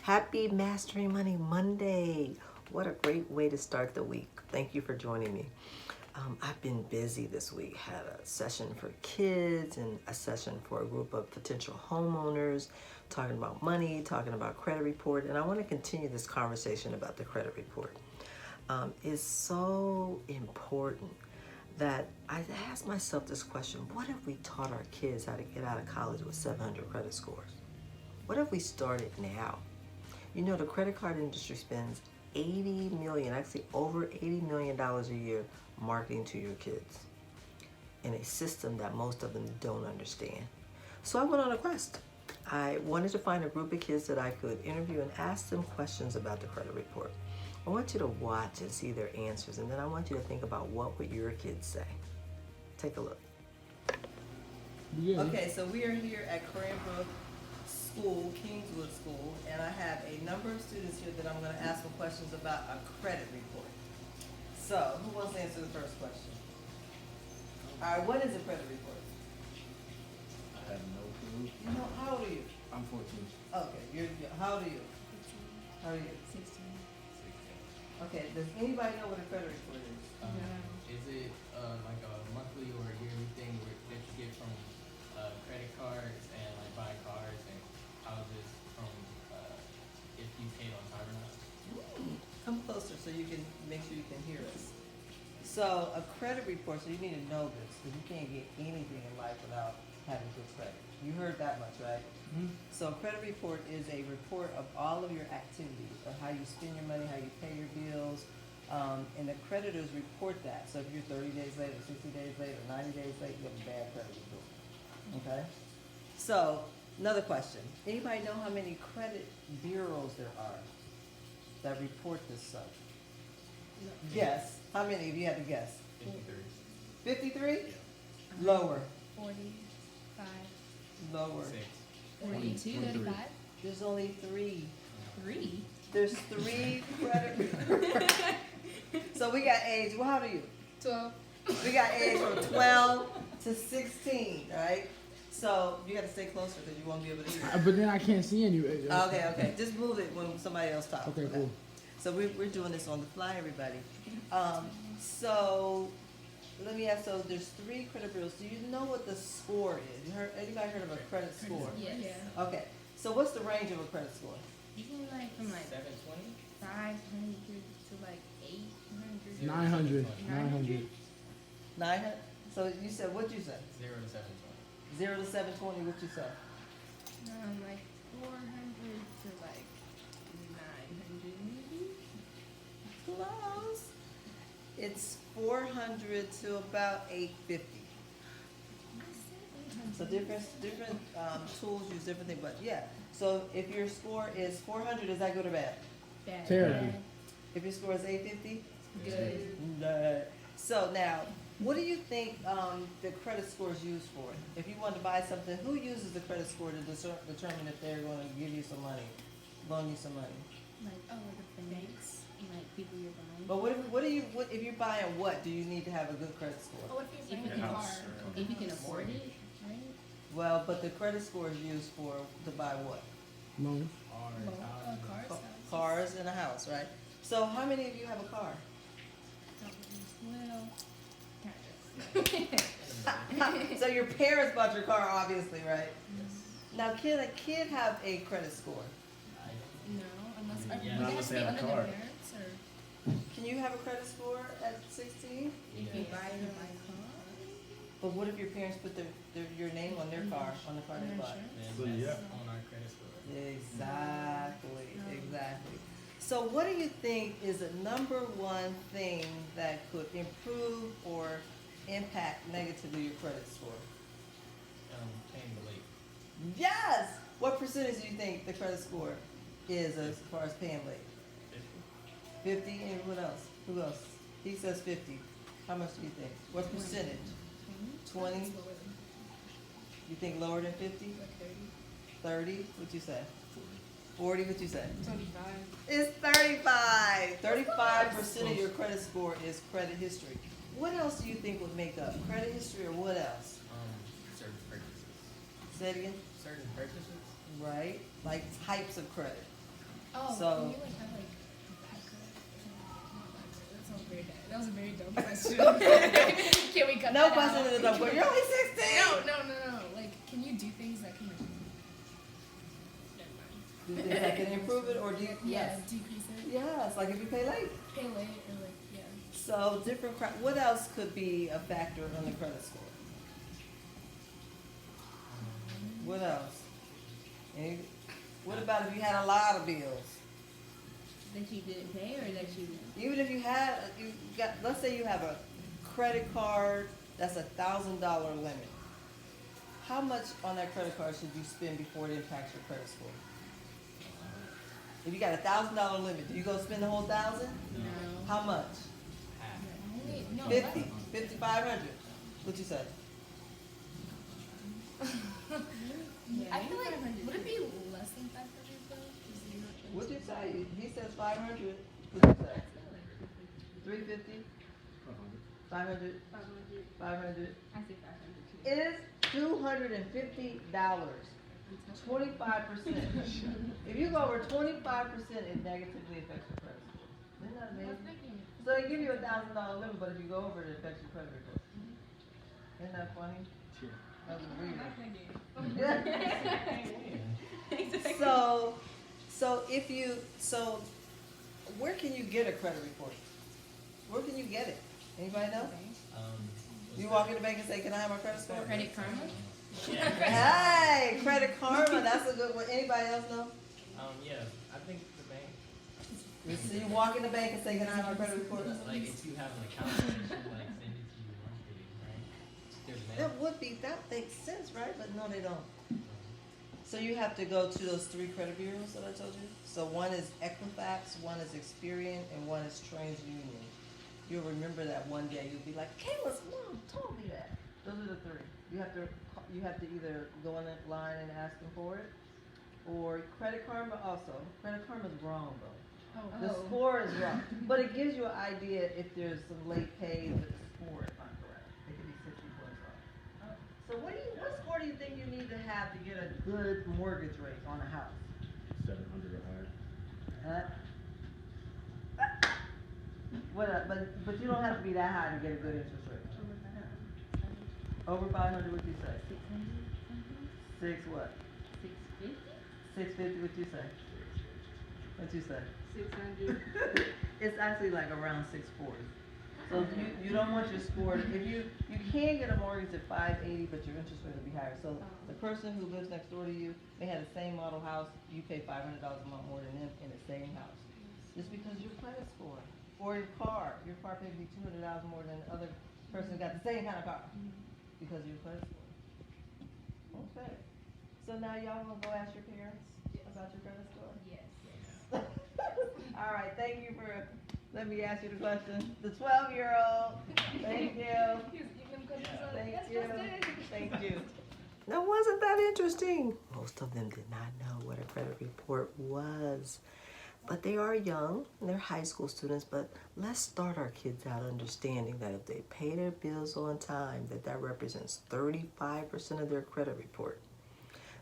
Happy Mastering Money Monday. What a great way to start the week. Thank you for joining me. I've been busy this week. Had a session for kids and a session for a group of potential homeowners, talking about money, talking about credit report, and I want to continue this conversation about the credit report. It's so important that I ask myself this question: what if we taught our kids how to get out of college with 700 credit scores? What if we started now? You know, the credit card industry spends $80 million, actually over $80 million a year marketing to your kids in a system that most of them don't understand. So I went on a quest. I wanted to find a group of kids that I could interview and ask them questions about the credit report. I want you to watch and see their answers, and then I want you to think about what would your kids say. Take a look. Yeah. Okay, so we are here at Cranbrook School, Kingswood School, and I have a number of students here that I'm going to ask some questions about a credit report. So, who wants to answer the first question? All right, what is a credit report? I have no clue. You know, how old are you? I'm 14. Okay, how old are you? How are you? 16. Okay, does anybody know what a credit report is? Is it like a monthly or a yearly thing that you get from credit cards and like buying cars and houses from if you paid on time or not? Come closer so you can make sure you can hear us. So a credit report, so you need to know this, because you can't get anything in life without having good credit. You heard that much, right? Mm-hmm. So a credit report is a report of all of your activities, of how you spend your money, how you pay your bills, and the creditors report that. So if you're 30 days late, or 60 days late, or 90 days late, you have a bad credit report. Okay? So, another question. Anybody know how many credit bureaus there are that report this stuff? Guess. How many, if you had to guess? 53. 53? Yeah. Lower. 45. Lower. 6. 42, 35. There's only 3. 3. There's 3 credit. So we got age, well, how old are you? 12. We got age from 12 to 16, right? So you got to stay closer because you won't be able to hear. But then I can't see any. Okay. Just move it when somebody else talks. Okay, cool. So we're doing this on the fly, everybody. So let me ask. So there's 3 credit bureaus. Do you know what the score is? Anybody heard of a credit score? Yes. Yeah. Okay. So what's the range of a credit score? Usually like from like 720? 500 to like 800. 900. 900. 900. So you said, what'd you say? 0 to 720. 0 to 720. What you say? Like 400 to like 900 maybe. Close. It's 400 to about 850. So different tools use different things, but yeah. So if your score is 400, is that good or bad? Bad. Terrible. If your score is 850, Good. no. So now, what do you think the credit score is used for? If you want to buy something, who uses the credit score to determine if they're going to give you some money, loan you some money? Like the banks, like people you're buying. But what if you're buying what? Do you need to have a good credit score? Oh, if you can if you can afford it, right? Well, but the credit score is used to buy what? Loans. Cars. Cars and a house, right? So how many of you have a car? Well, kind of. So your parents bought your car, obviously, right? Now, can a kid have a credit score? No, unless Yeah, would not it have unless to they be have a under their car. parents or Can you have a credit score at 16? if you buy it by car? But what if your parents put your name on their car, on the car they bought? Then that's on our credit score. Exactly. So what do you think is the number one thing that could improve or impact negatively your credit score? Paying late. Yes! What percentage do you think the credit score is as far as paying late? 50? And what else? Who else? He says 50. How much do you think? What percentage? 20? You think lower than 50? Like 30? What'd you say? 40? What'd you say? 25. It's 35. 35% of your credit score is credit history. What else do you think would make up credit history, or what else? Certain purchases. Say it again. Certain purchases? Right? Like types of credit. Oh, So- can you like have like bad credit? Not bad credit. That sounds very bad. That was a very dumb question. Can we cut No that question out? in the dumb. You're only 16. No. Like, can you do things that can like? Never mind. Do you think that can improve it, or do you? Yeah, Yes. decrease it. Yes, like if you pay late. Pay late or like yeah. So different. What else could be a factor on the credit score? What else? What about if you had a lot of bills? That you didn't pay or that you. Even if you got, let's say you have a credit card that's $1,000 limit. How much on that credit card should you spend before it impacts your credit score? If you got $1,000 limit, do you go spend the whole 1,000? No. How much? Only, no. 50, 5,500. What you say? Yeah, I feel like would it be less than 500 though? 'Cause you're not gonna What'd you spend say? He says 500. What'd you say? I feel like 350? 500? 500? I say 500 too. It is $250. 25%. If you go over 25%, it negatively affects your credit score. Isn't that amazing? So they give you $1,000 limit, but if you go over it, it affects your credit report. Isn't that funny? Sure. That was weird. So where can you get a credit report? Where can you get it? Anybody know? You walk in the bank and say, "Can I have my credit score?" Credit Karma? Hey, Credit Karma, that's a good one. Anybody else know? Yeah, I think the bank, So you walk in the bank and say, "Can I have my credit report?" like, if you have an account, they should, like, send it to you monthly, right? There's That would be, that makes sense, right? But no, they don't. So you have to go to those 3 credit bureaus that I told you. So one is Equifax, one is Experian, and one is TransUnion. You'll remember that one day. You'll be like, "Kayla's mom told me that." Those are the 3. You have to either go on that line and ask them for it, or Credit Karma also. Credit Karma's wrong though. The score is wrong, but it gives you an idea if there's some late pay, but the score is not correct. It could be 60 points off. So what score do you think you need to have to get a good mortgage rate on a house? 700 or higher. But you don't have to be that high to get a good interest rate. Over 500, what you say? 6 what? 650, what you say? What you say? 600. It's actually like around 640. So you don't want your score, if you can get a mortgage at 580, but your interest rate will be higher. So the person who lives next door to you, they have the same model house, you pay $500 a month more than them in the same house. Just because your credit score. Or your car may be $200 more than the other person who got the same kind of car. Because of your credit score. Okay. So now y'all gonna go ask your parents about your credit score? Yes. All right, thank you for, let me ask you the question. The 12-year-old, thank you. Thank you. Now, wasn't that interesting? Most of them did not know what a credit report was. But they are young, and they're high school students, but let's start our kids out understanding that if they pay their bills on time, that represents 35% of their credit report.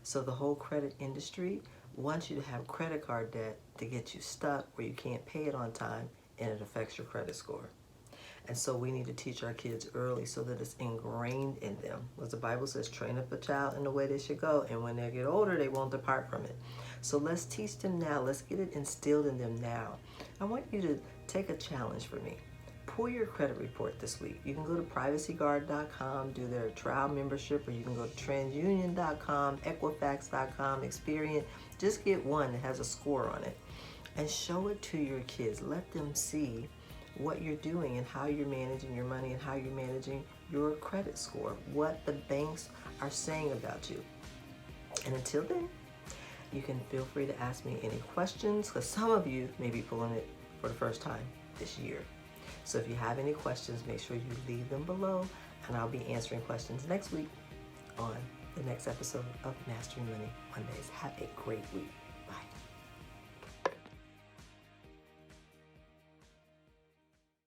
So the whole credit industry wants you to have credit card debt to get you stuck where you can't pay it on time, and it affects your credit score. And so we need to teach our kids early so that it's ingrained in them. As the Bible says, train up a child in the way they should go, and when they get older, they won't depart from it. So let's teach them now. Let's get it instilled in them now. I want you to take a challenge for me. Pull your credit report this week. You can go to privacyguard.com, do their trial membership, or you can go to transunion.com, equifax.com, Experian. Just get one that has a score on it and show it to your kids. Let them see what you're doing and how you're managing your money and how you're managing your credit score, what the banks are saying about you. And until then, you can feel free to ask me any questions, because some of you may be pulling it for the first time this year. So if you have any questions, make sure you leave them below, and I'll be answering questions next week on the next episode of Mastering Money Mondays. Have a great week.